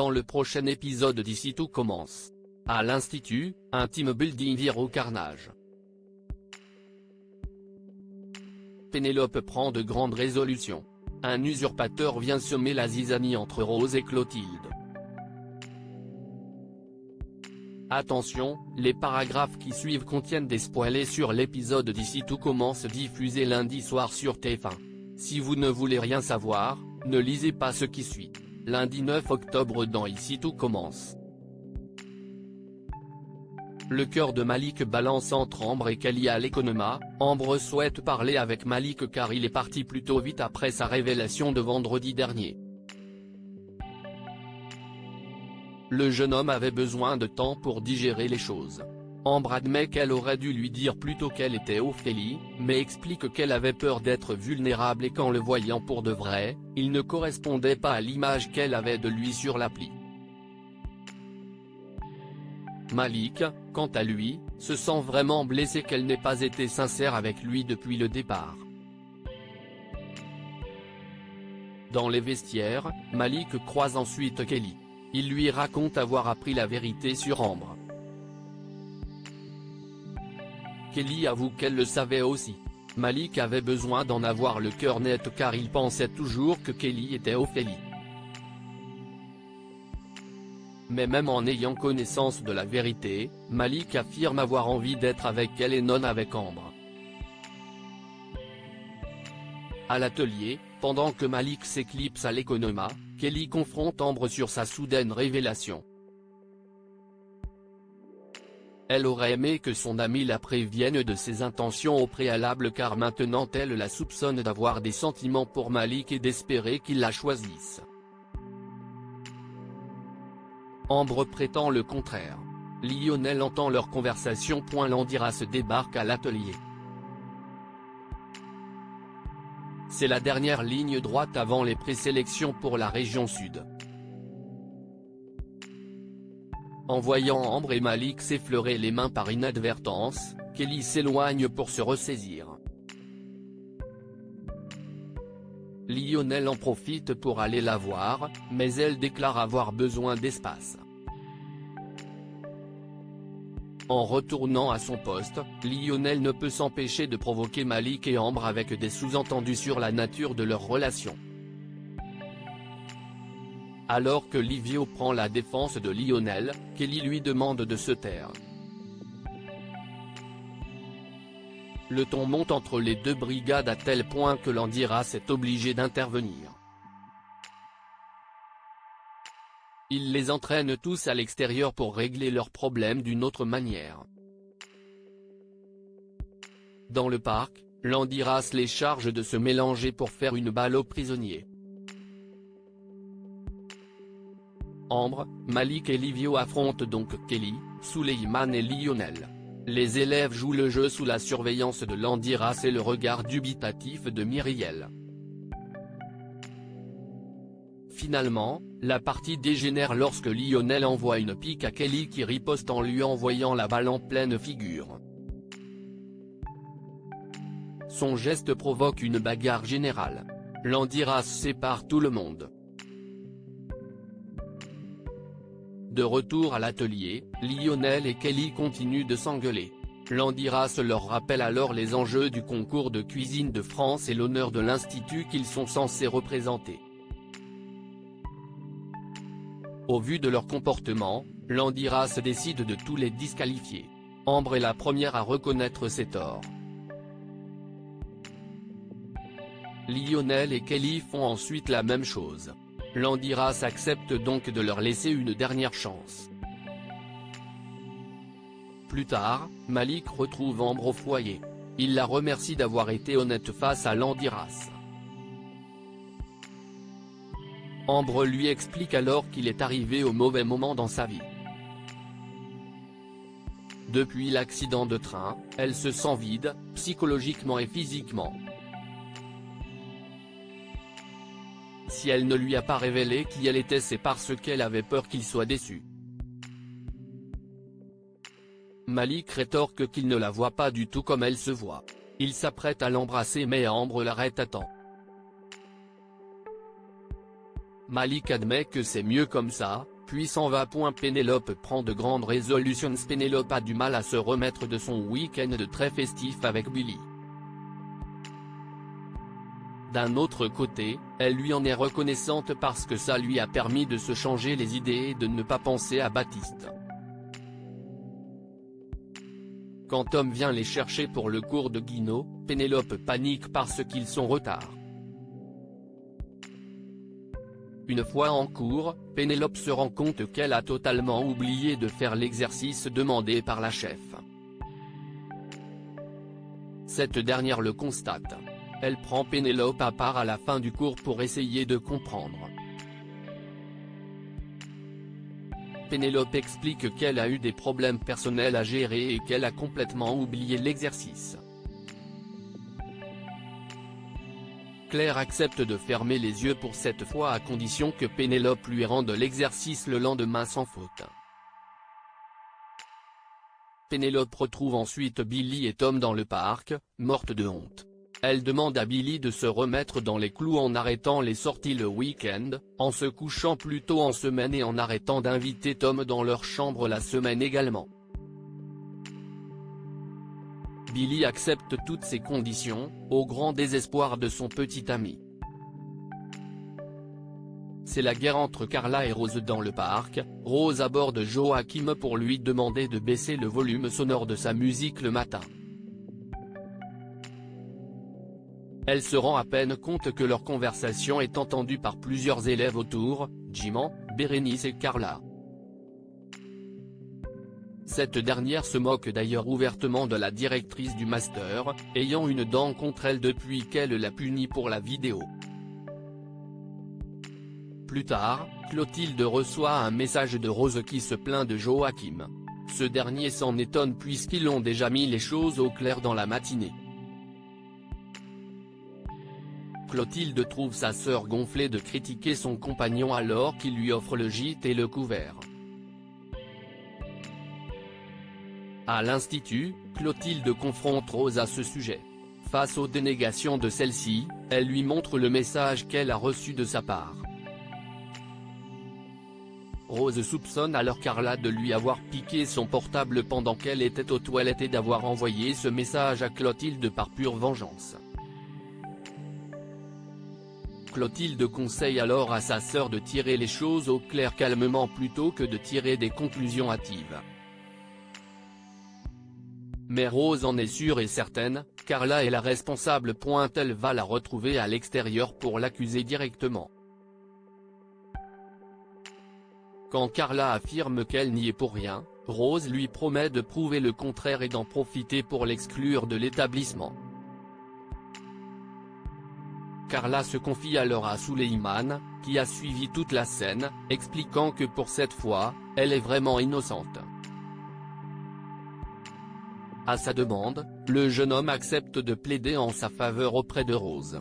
Dans le prochain épisode d'Ici tout commence. À l'Institut, un team building vire au carnage. Pénélope prend de grandes résolutions. Un usurpateur vient semer la zizanie entre Rose et Clotilde. Attention, les paragraphes qui suivent contiennent des spoilers sur l'épisode d'Ici tout commence diffusé lundi soir sur TF1. Si vous ne voulez rien savoir, ne lisez pas ce qui suit. Lundi 9 octobre dans Ici tout commence. Le cœur de Malik balance entre Ambre et Kelly à l'Economa. Ambre souhaite parler avec Malik car il est parti plutôt vite après sa révélation de vendredi dernier. Le jeune homme avait besoin de temps pour digérer les choses. Ambre admet qu'elle aurait dû lui dire plutôt qu'elle était Ophélie, mais explique qu'elle avait peur d'être vulnérable et qu'en le voyant pour de vrai, il ne correspondait pas à l'image qu'elle avait de lui sur l'appli. Malik, quant à lui, se sent vraiment blessé qu'elle n'ait pas été sincère avec lui depuis le départ. Dans les vestiaires, Malik croise ensuite Kelly. Il lui raconte avoir appris la vérité sur Ambre. Kelly avoue qu'elle le savait aussi. Malik avait besoin d'en avoir le cœur net car il pensait toujours que Kelly était Ophélie. Mais même en ayant connaissance de la vérité, Malik affirme avoir envie d'être avec elle et non avec Ambre. À l'atelier, pendant que Malik s'éclipse à l'Economa, Kelly confronte Ambre sur sa soudaine révélation. Elle aurait aimé que son amie la prévienne de ses intentions au préalable car maintenant elle la soupçonne d'avoir des sentiments pour Malik et d'espérer qu'il la choisisse. Ambre prétend le contraire. Lionel entend leur conversation. Landiras débarque à l'atelier. C'est la dernière ligne droite avant les présélections pour la région sud. En voyant Ambre et Malik s'effleurer les mains par inadvertance, Kelly s'éloigne pour se ressaisir. Lionel en profite pour aller la voir, mais elle déclare avoir besoin d'espace. En retournant à son poste, Lionel ne peut s'empêcher de provoquer Malik et Ambre avec des sous-entendus sur la nature de leur relation. Alors que Livio prend la défense de Lionel, Kelly lui demande de se taire. Le ton monte entre les deux brigades à tel point que Landiras est obligé d'intervenir. Il les entraîne tous à l'extérieur pour régler leurs problèmes d'une autre manière. Dans le parc, Landiras les charge de se mélanger pour faire une balle aux prisonniers. Ambre, Malik et Livio affrontent donc Kelly, Souleyman et Lionel. Les élèves jouent le jeu sous la surveillance de Landiras et le regard dubitatif de Myriel. Finalement, la partie dégénère lorsque Lionel envoie une pique à Kelly qui riposte en lui envoyant la balle en pleine figure. Son geste provoque une bagarre générale. Landiras sépare tout le monde. De retour à l'atelier, Lionel et Kelly continuent de s'engueuler. Landiras leur rappelle alors les enjeux du concours de cuisine de France et l'honneur de l'institut qu'ils sont censés représenter. Au vu de leur comportement, Landiras décide de tous les disqualifier. Ambre est la première à reconnaître ses torts. Lionel et Kelly font ensuite la même chose. Landiras accepte donc de leur laisser une dernière chance. Plus tard, Malik retrouve Ambre au foyer. Il la remercie d'avoir été honnête face à Landiras. Ambre lui explique alors qu'il est arrivé au mauvais moment dans sa vie. Depuis l'accident de train, elle se sent vide, psychologiquement et physiquement. Si elle ne lui a pas révélé qui elle était, c'est parce qu'elle avait peur qu'il soit déçu. Malik rétorque qu'il ne la voit pas du tout comme elle se voit. Il s'apprête à l'embrasser mais Ambre l'arrête à temps. Malik admet que c'est mieux comme ça, puis s'en va. Pénélope prend de grandes résolutions. Pénélope a du mal à se remettre de son week-end très festif avec Billy. D'un autre côté, elle lui en est reconnaissante parce que ça lui a permis de se changer les idées et de ne pas penser à Baptiste. Quand Tom vient les chercher pour le cours de Guino, Pénélope panique parce qu'ils sont en retard. Une fois en cours, Pénélope se rend compte qu'elle a totalement oublié de faire l'exercice demandé par la chef. Cette dernière le constate. Elle prend Pénélope à part à la fin du cours pour essayer de comprendre. Pénélope explique qu'elle a eu des problèmes personnels à gérer et qu'elle a complètement oublié l'exercice. Claire accepte de fermer les yeux pour cette fois à condition que Pénélope lui rende l'exercice le lendemain sans faute. Pénélope retrouve ensuite Billy et Tom dans le parc, morte de honte. Elle demande à Billy de se remettre dans les clous en arrêtant les sorties le week-end, en se couchant plus tôt en semaine et en arrêtant d'inviter Tom dans leur chambre la semaine également. Billy accepte toutes ces conditions, au grand désespoir de son petit ami. C'est la guerre entre Carla et Rose dans le parc. Rose aborde Joachim pour lui demander de baisser le volume sonore de sa musique le matin. Elle se rend à peine compte que leur conversation est entendue par plusieurs élèves autour, Jiman, Bérénice et Carla. Cette dernière se moque d'ailleurs ouvertement de la directrice du master, ayant une dent contre elle depuis qu'elle l'a punie pour la vidéo. Plus tard, Clotilde reçoit un message de Rose qui se plaint de Joachim. Ce dernier s'en étonne puisqu'ils ont déjà mis les choses au clair dans la matinée. Clotilde trouve sa sœur gonflée de critiquer son compagnon alors qu'il lui offre le gîte et le couvert. À l'institut, Clotilde confronte Rose à ce sujet. Face aux dénégations de celle-ci, elle lui montre le message qu'elle a reçu de sa part. Rose soupçonne alors Carla de lui avoir piqué son portable pendant qu'elle était aux toilettes et d'avoir envoyé ce message à Clotilde par pure vengeance. Clotilde conseille alors à sa sœur de tirer les choses au clair calmement plutôt que de tirer des conclusions hâtives. Mais Rose en est sûre et certaine, Carla est la responsable. Elle va la retrouver à l'extérieur pour l'accuser directement. Quand Carla affirme qu'elle n'y est pour rien, Rose lui promet de prouver le contraire et d'en profiter pour l'exclure de l'établissement. Carla se confie alors à Suleiman, qui a suivi toute la scène, expliquant que pour cette fois, elle est vraiment innocente. À sa demande, le jeune homme accepte de plaider en sa faveur auprès de Rose.